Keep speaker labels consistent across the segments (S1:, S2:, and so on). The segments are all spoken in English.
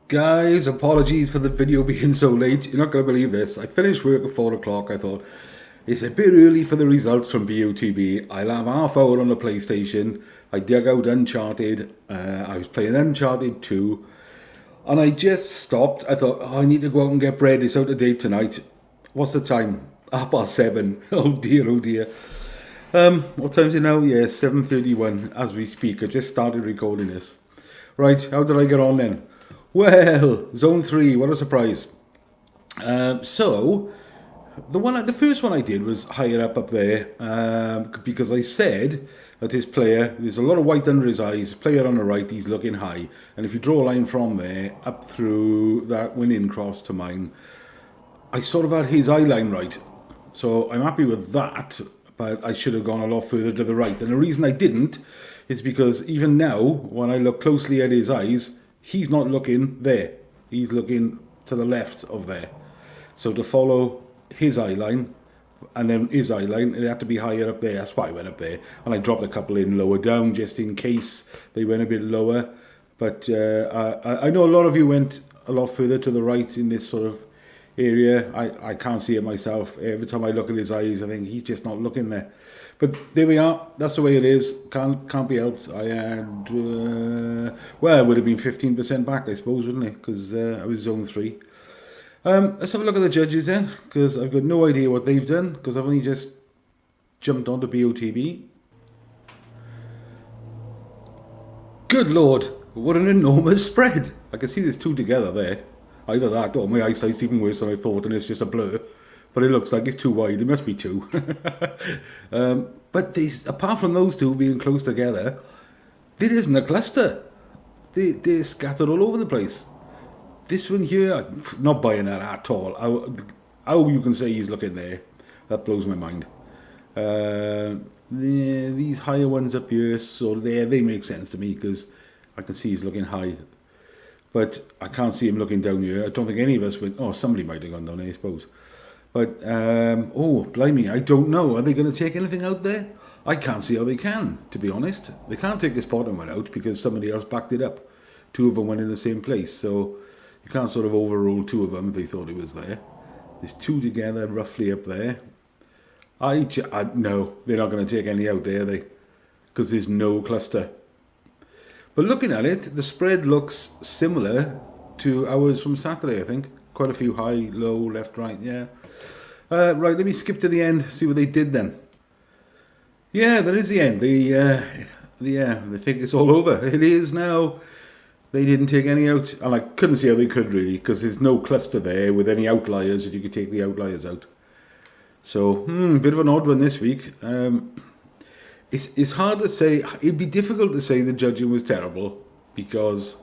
S1: Guys, apologies for the video being so late. You're not going to believe this. I finished work at 4 o'clock. I thought, it's a bit early for the results from BOTB. I'll have half hour on the PlayStation. I dug out Uncharted. I was playing Uncharted 2. And I just stopped. I thought, I need to go out and get bread. It's out of date tonight. What's the time? 7:30. Oh dear, oh dear. What time is it now? Yeah, 7:31 as we speak. I just started recording this. Right, how did I get on then? Well, Zone 3, what a surprise. So, the first one I did was higher up there, because I said that his player, there's a lot of white under his eyes, player on the right, he's looking high, and if you draw a line from there, up through that winning cross to mine, I sort of had his eye line right. So I'm happy with that, but I should have gone a lot further to the right. And the reason I didn't is because even now, when I look closely at his eyes, he's not looking there. He's looking to the left of there. So to follow his eye line, and then his eye line, it had to be higher up there. That's why I went up there. And I dropped a couple in lower down, just in case they went a bit lower. But I know a lot of you went a lot further to the right in this sort of area. I can't see it myself. Every time I look at his eyes, I think he's just not looking there. But there we are. That's the way it is. Can't be helped. I had, well, it would have been 15% back, I suppose, wouldn't it? Because I was zone 3. Let's have a look at the judges then, because I've got no idea what they've done, because I've only just jumped onto BOTB. Good Lord, what an enormous spread. I can see there's two together there. Either that or my eyesight's even worse than I thought and it's just a blur. But it looks like it's too wide. It must be two. But apart from those two being close together, there isn't a cluster. They're scattered all over the place. This one here, I'm not buying that at all. How you can say he's looking there, that blows my mind. These higher ones up here, so they make sense to me because I can see he's looking high. But I can't see him looking down here. I don't think any of us would. Oh, somebody might have gone down there, I suppose. But, oh, blimey, I don't know. Are they going to take anything out there? I can't see how they can, to be honest. They can't take this bottom one out because somebody else backed it up. Two of them went in the same place, so you can't sort of overrule two of them if they thought it was there. There's two together roughly up there. No, they're not going to take any out there, are they? Because there's no cluster. But looking at it, the spread looks similar to ours from Saturday, I think. Quite a few high, low, left, right, yeah. Right, let me skip to the end, see what they did then. Yeah, that is the end. They think it's all over. It is now. They didn't take any out, and I couldn't see how they could really, because there's no cluster there with any outliers that you could take the outliers out. So, bit of an odd one this week. It's hard to say. It'd be difficult to say the judging was terrible, because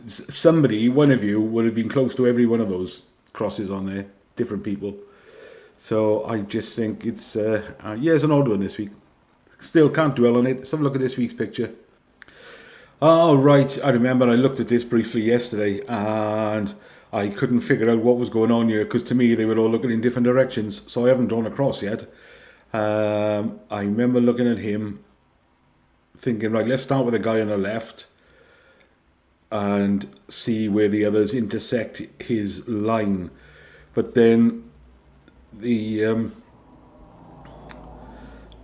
S1: somebody, one of you, would have been close to every one of those crosses on there, different people. So I just think it's, it's an odd one this week. Still can't dwell on it. Let's have a look at this week's picture. Oh, right, I remember I looked at this briefly yesterday and I couldn't figure out what was going on here because to me they were all looking in different directions, so I haven't drawn a cross yet. I remember looking at him thinking, right, let's start with the guy on the left and see where the others intersect his line. But then the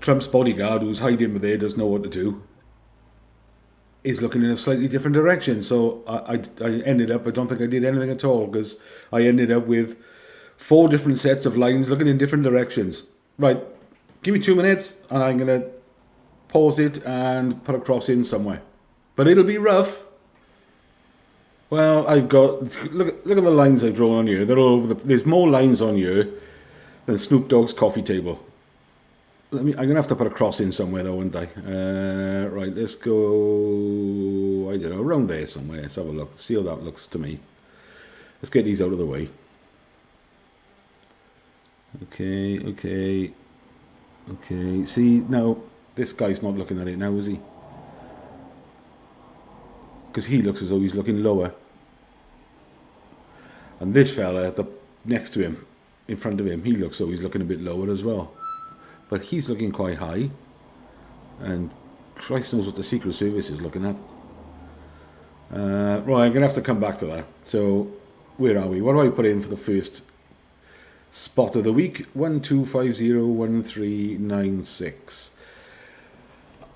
S1: Trump's bodyguard, who's hiding there, doesn't know what to do, is looking in a slightly different direction. So I ended up, I don't think I did anything at all, because I ended up with 4 different sets of lines looking in different directions. Right, give me 2 minutes and I'm going to pause it and put a cross in somewhere. But it'll be rough. Well, I've got, look at the lines I've drawn on here. They're all over there's more lines on here than Snoop Dogg's coffee table. I'm going to have to put a cross in somewhere though, won't I? Right, let's go, I don't know, around there somewhere. Let's have a look, see how that looks to me. Let's get these out of the way. Okay. See, now, this guy's not looking at it now, is he? Because he looks as though he's looking lower. And this fella next to him, in front of him, he looks as though he's looking a bit lower as well. But he's looking quite high. And Christ knows what the Secret Service is looking at. Right, I'm going to have to come back to that. So, where are we? What do I put in for the first spot of the week? 12501396.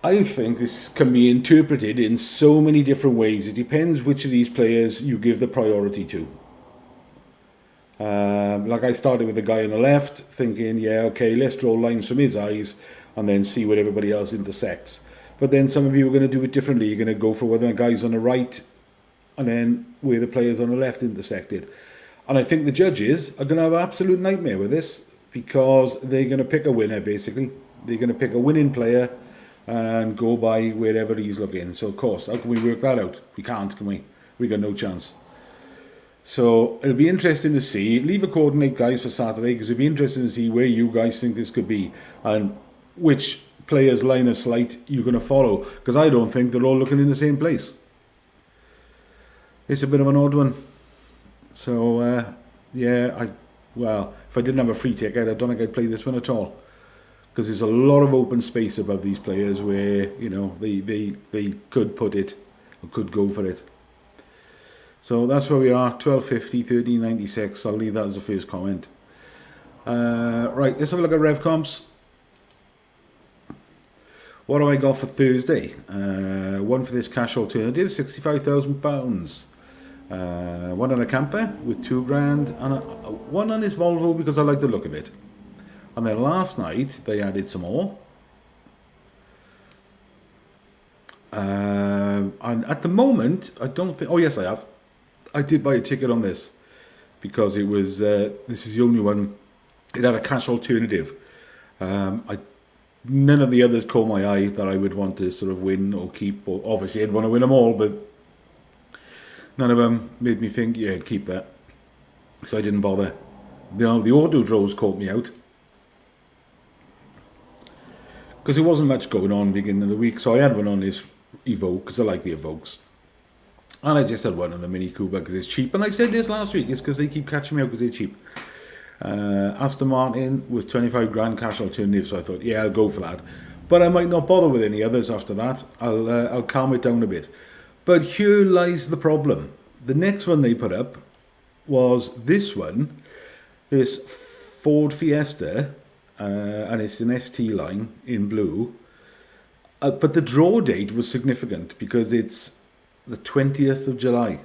S1: I think this can be interpreted in so many different ways. It depends which of these players you give the priority to. Like I started with the guy on the left, thinking, yeah, okay, let's draw lines from his eyes and then see where everybody else intersects. But then some of you are going to do it differently. You're going to go for where the guys on the right and then where the players on the left intersected. And I think the judges are going to have an absolute nightmare with this, because they're going to pick a winner, basically. They're going to pick a winning player and go by wherever he's looking. So, of course, how can we work that out? We can't, can we? We got no chance. So it'll be interesting to see. Leave a coordinate, guys, for Saturday, because it'll be interesting to see where you guys think this could be and which players' line of sight you're going to follow, because I don't think they're all looking in the same place. It's a bit of an odd one. So, yeah, well, if I didn't have a free ticket, I don't think I'd play this one at all, because there's a lot of open space above these players where, you know, they could put it or could go for it. So that's where we are, 1250, 1396. I'll leave that as the first comment. Right, let's have a look at Revcomps. What do I got for Thursday? One for this cash alternative, £65,000. One on a camper with £2,000, and one on this Volvo because I like the look of it. And then last night they added some more. And at the moment, I don't think. Oh yes, I have. I did buy a ticket on this because it was. This is the only one. It had a cash alternative. None of the others caught my eye that I would want to sort of win or keep. Or obviously, I'd want to win them all, but none of them made me think, yeah, I'd keep that. So I didn't bother. The auto draws caught me out, because there wasn't much going on beginning of the week. So I had one on this Evoque, because I like the Evoques. And I just had one on the Mini Cooper because it's cheap. And I said this last week, it's because they keep catching me out because they're cheap. Aston Martin with £25,000 cash alternative, so I thought, yeah, I'll go for that. But I might not bother with any others after that. I'll calm it down a bit. But here lies the problem. The next one they put up was this one, this Ford Fiesta, and it's an ST line in blue. But the draw date was significant because it's the 20th of July.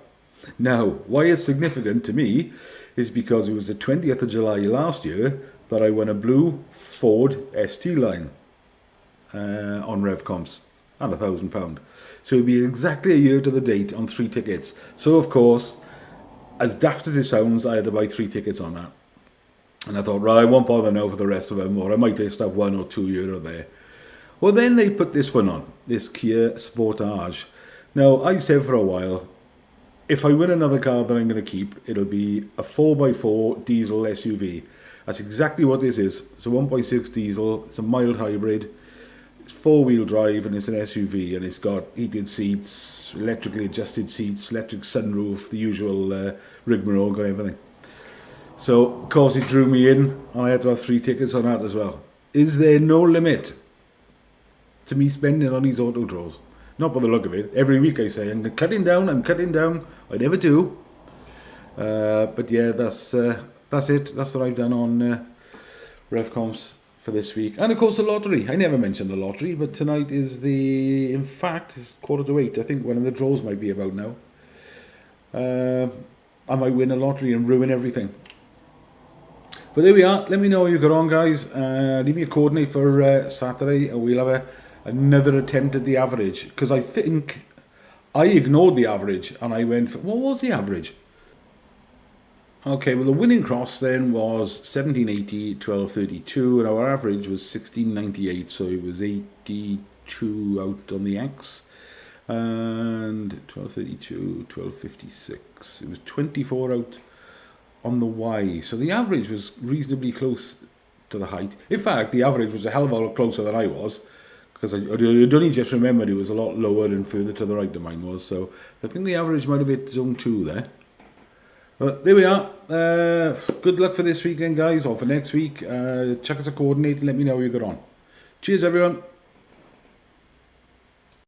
S1: Now, why it's significant to me is because it was the 20th of July last year that I won a blue Ford ST line on Revcomps and £1,000. So it'd be exactly a year to the date on 3 tickets. So, of course, as daft as it sounds, I had to buy 3 tickets on that. And I thought, right, I won't bother now for the rest of them, or I might just have 1 or 2 here or there. Well, then they put this one on, this Kia Sportage. Now, I've said for a while, if I win another car that I'm going to keep, it'll be a 4x4 diesel SUV. That's exactly what this is. It's a 1.6 diesel, it's a mild hybrid, it's 4-wheel drive, and it's an SUV, and it's got heated seats, electrically adjusted seats, electric sunroof, the usual rigmarole, and everything. So, of course, it drew me in, and I had to have 3 tickets on that as well. Is there no limit to me spending on these auto draws? Not by the look of it. Every week I say, I'm cutting down. I never do. But yeah, that's it. That's what I've done on Revcomps for this week. And of course the lottery. I never mentioned the lottery, but tonight is in fact, it's 7:45. I think one of the draws might be about now. I might win a lottery and ruin everything. But there we are. Let me know how you got on, guys. Leave me a coordinate for Saturday, and we'll have another attempt at the average, because I think I ignored the average and I went for, what was the average? Okay, well the winning cross then was 1780, 1232, and our average was 1698, so it was 82 out on the X, and 1232, 1256, it was 24 out on the Y, so the average was reasonably close to the height. In fact, the average was a hell of a lot closer than I was, because I'd only just remembered it was a lot lower and further to the right than mine was. So I think the average might have hit zone 2 there. But there we are. Good luck for this weekend, guys, or for next week. Check us a coordinate and let me know how you got on. Cheers, everyone.